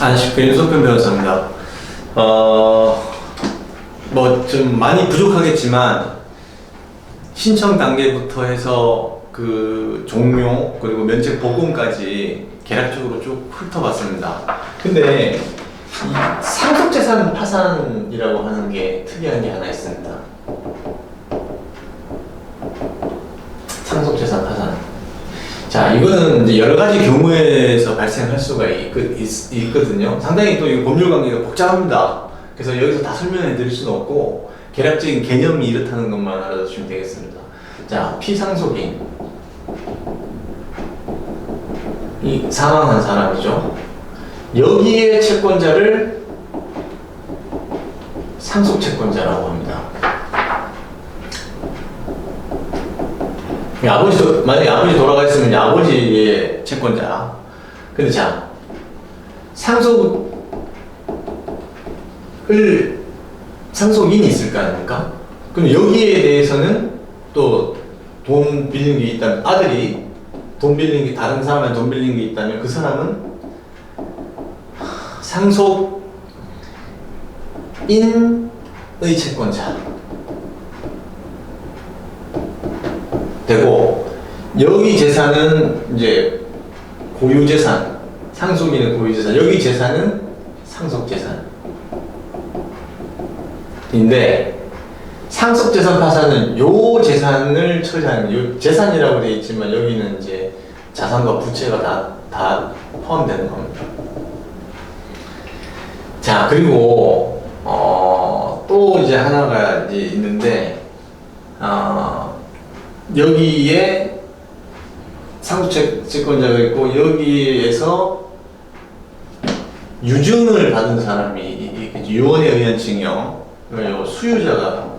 안식구 윤석현 변호사입니다. 뭐 좀 많이 부족하겠지만 신청 단계부터 해서 그 종료 그리고 면책 복원까지 개략적으로 쭉 훑어봤습니다. 근데 이 상속재산 파산이라고 하는 게 특이한 게 하나 있습니다. 상속재산 파산. 자, 이거는 이제 여러 가지 경우에서 발생할 수가 있거든요. 상당히 또 이 법률 관계가 복잡합니다. 그래서 여기서 다 설명해 드릴 수는 없고, 개략적인 개념이 이렇다는 것만 알아두시면 되겠습니다. 자, 피상속인. 이 사망한 사람이죠. 여기에 채권자를 상속채권자라고 합니다. 만약에 아버지 돌아가 있으면 아버지의 채권자. 근데 자, 상속인이 있을 거 아닙니까? 그럼 여기에 대해서는 또 돈 빌린 게 있다면, 아들이 돈 빌린 게, 다른 사람한테 돈 빌린 게 있다면 그 사람은 상속인의 채권자 되고, 여기 재산은 이제 고유재산, 상속인의 고유재산, 여기 재산은 상속재산인데, 상속재산 파산은 요 재산을 처리하는, 요 재산이라고 되어 있지만 여기는 이제 자산과 부채가 다 포함되는 겁니다. 자, 그리고 또 이제 하나가 이제 있는데, 여기에 상속채권자가 있고, 여기에서 유증을 받은 사람이 유언에 의한 증여, 수유자가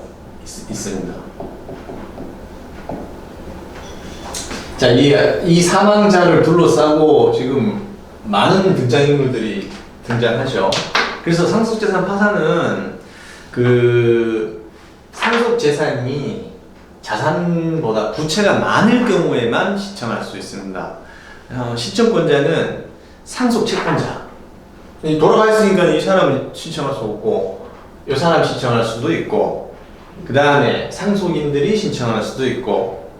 있습니다. 자, 이 사망자를 둘러싸고 지금 많은 등장인물들이 등장하죠. 그래서 상속재산 파산은 그 상속재산이 자산보다 부채가 많을 경우에만 신청할 수 있습니다. 신청권자는 상속채권자. 돌아가 있으니까 이 사람은 신청할 수 없고, 이 사람 신청할 수도 있고, 그 다음에 상속인들이 신청할 수도 있고,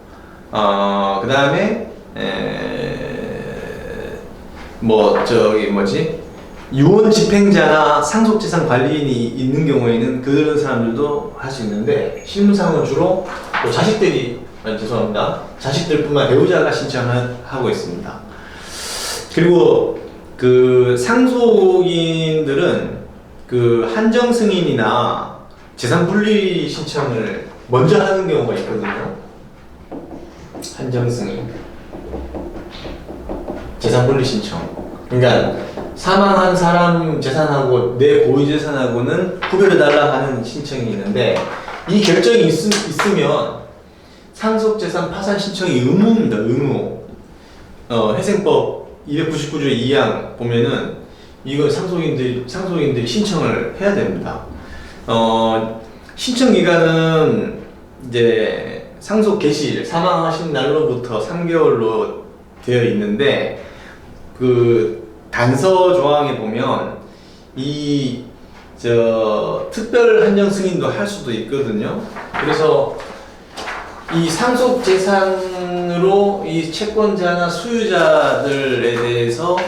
그 다음에 유언 집행자나 상속재산 관리인이 있는 경우에는 그런 사람들도 할 수 있는데, 실무상은 주로 또 자식들뿐만 배우자가 신청하고 있습니다. 그리고 그 상속인들은 그 한정 승인이나 재산 분리 신청을 먼저 하는 경우가 있거든요. 한정 승인, 재산 분리 신청. 그러니까 사망한 사람 재산하고 내 고유 재산하고는 구별해달라 하는 신청이 있는데, 이 결정이 있으면 상속재산 파산 신청이 의무입니다. 의무. 회생법 299조 2항 보면은 이거 상속인들이 신청을 해야 됩니다. 신청 기간은 이제 상속 개시일, 사망하신 날로부터 3개월로 되어 있는데, 그 단서 조항에 보면 특별 한정 승인도 할 수도 있거든요. 그래서 이 상속 재산으로 이 채권자나 수유자들에 대해서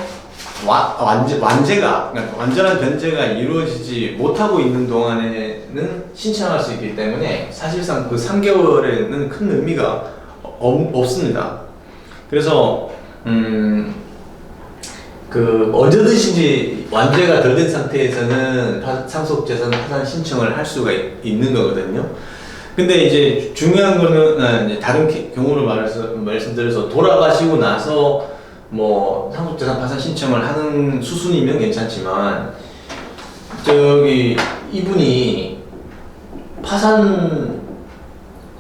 완제가, 그러니까 완전한 변제가 이루어지지 못하고 있는 동안에는 신청할 수 있기 때문에 사실상 그 3개월에는 큰 의미가 없습니다. 그래서 언제든지 완제가 덜 된 상태에서는 상속재산 파산 신청을 할 수가 있는 거거든요. 근데 이제 중요한 거는 이제 다른 경우를 말씀드려서, 돌아가시고 나서 뭐 상속재산 파산 신청을 하는 수순이면 괜찮지만, 이분이 파산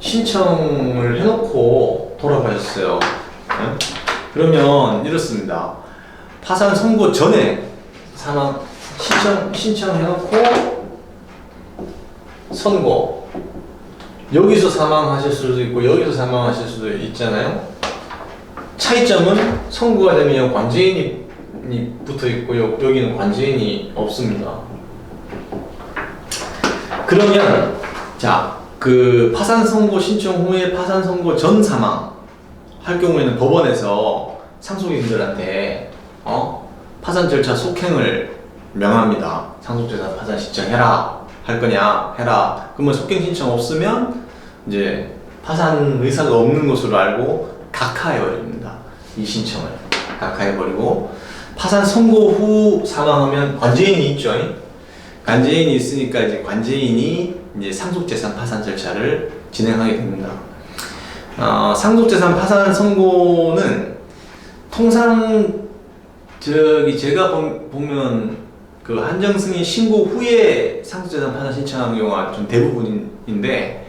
신청을 해놓고 돌아가셨어요. 네? 그러면 이렇습니다. 파산 선고 전에 신청해놓고 선고, 여기서 사망하실 수도 있고 여기서 사망하실 수도 있잖아요. 차이점은 선고가 되면 관제인이 관제인이 붙어 있고요. 여기는 관제인이 없습니다. 그러면 자, 그 파산 선고 신청 후에 파산 선고 전 사망 할 경우에는 법원에서 상속인들한테 파산 절차 속행을 명합니다. 상속재산 파산 신청해라. 할 거냐? 해라. 그러면 속행 신청 없으면 이제 파산 의사가 없는 것으로 알고 각하해버립니다. 이 신청을 각하해버리고, 파산 선고 후 사망하면 관제인이 있죠. 관제인이 있으니까 이제 관제인이 이제 상속재산 파산 절차를 진행하게 됩니다. 상속재산 파산 선고는 통상 제가 보면 그 한정승인 신고 후에 상속재산 파산 신청하는 경우가 좀 대부분인데,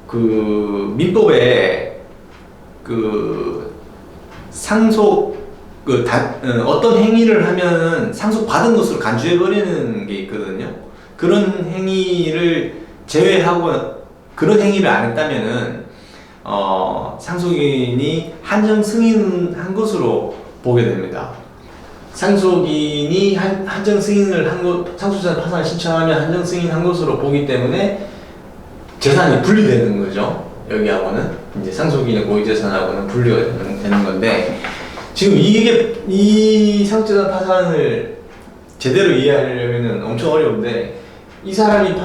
그 민법에 그 어떤 행위를 하면 상속받은 것으로 간주해버리는 게 있거든요. 그런 행위를 제외하고 그런 행위를 안 했다면은 상속인이 한정 승인한 것으로 보게 됩니다. 상속인이 한정 승인을 한 것, 상속재산 파산을 신청하면 한정 승인한 것으로 보기 때문에 재산이 분리되는 거죠. 여기하고는 이제 상속인의 고유재산하고는 분리가 되는 건데, 지금 이 상속재산 파산을 제대로 이해하려면 엄청 어려운데, 이 사람이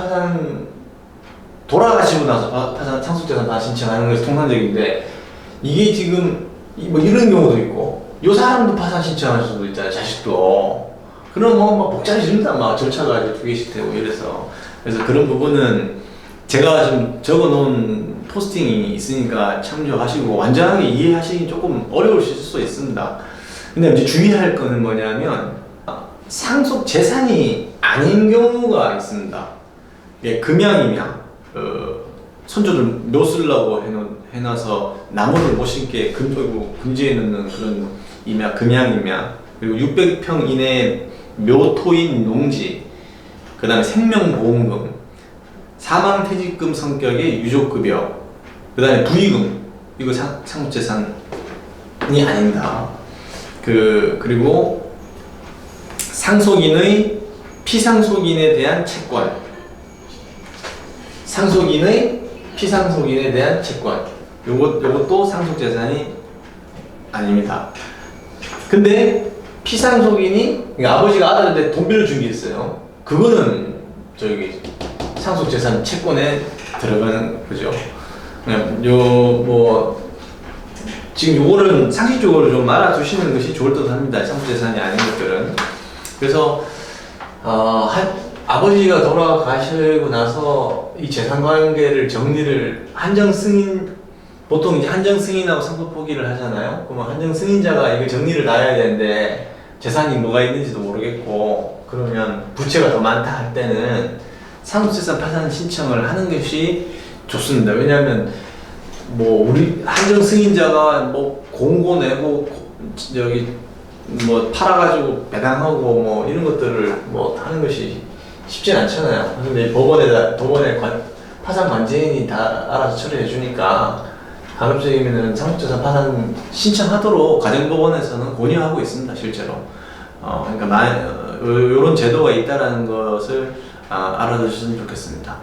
돌아가시고 나서 상속재산 파산 신청하는 것이 통상적인데, 이게 지금 뭐 이런 경우도 있고, 요 사람도 파산 신청할 수도 있잖아요, 자식도. 그럼 막 복잡해집니다. 막 절차가 이제 2개씩 되고 이래서. 그래서 그런 부분은 제가 좀 적어 놓은 포스팅이 있으니까 참조하시고, 완전하게 이해하시기 조금 어려우실 수 있습니다. 근데 이제 주의할 거는 뭐냐면, 상속 재산이 아닌 경우가 있습니다. 예, 금양이면 손주들 묘 쓰려고 해놔서 나무를 못 심게 금지해 놓는 그런 임야, 금양임야, 그리고 600평 이내 묘토인 농지, 그 다음에 생명보험금, 사망퇴직금 성격의 유족급여, 그 다음에 부의금, 이거 상속재산이 아닙니다. 그리고 상속인의 피상속인에 대한 채권, 상속인의 피상속인에 대한 채권, 요것도 상속재산이 아닙니다. 근데 피상속인이, 그러니까 아버지가 아들한테 돈 빌려준 게 있어요. 그거는 상속재산 채권에 들어가는 거죠. 지금 요거는 상식적으로 좀 알아두시는 것이 좋을 듯 합니다. 상속재산이 아닌 것들은. 그래서 아버지가 돌아가시고 나서 이 재산관계를 정리를 보통 이제 한정승인하고 상속포기를 하잖아요. 그러면 한정승인자가 이거 정리를 놔야 되는데 재산이 뭐가 있는지도 모르겠고, 그러면 부채가 더 많다 할 때는 상속재산 파산 신청을 하는 것이 좋습니다. 왜냐하면 우리 한정승인자가 공고 내고 팔아가지고 배당하고 이런 것들을 하는 것이 쉽진 않잖아요. 근데 법원에 파산 관제인이 다 알아서 처리해 주니까 가급적이면은 상속재산 파산 신청하도록 가정법원에서는 권유하고 있습니다, 실제로. 그러니까 이런 제도가 있다라는 것을 알아두셨으면 좋겠습니다.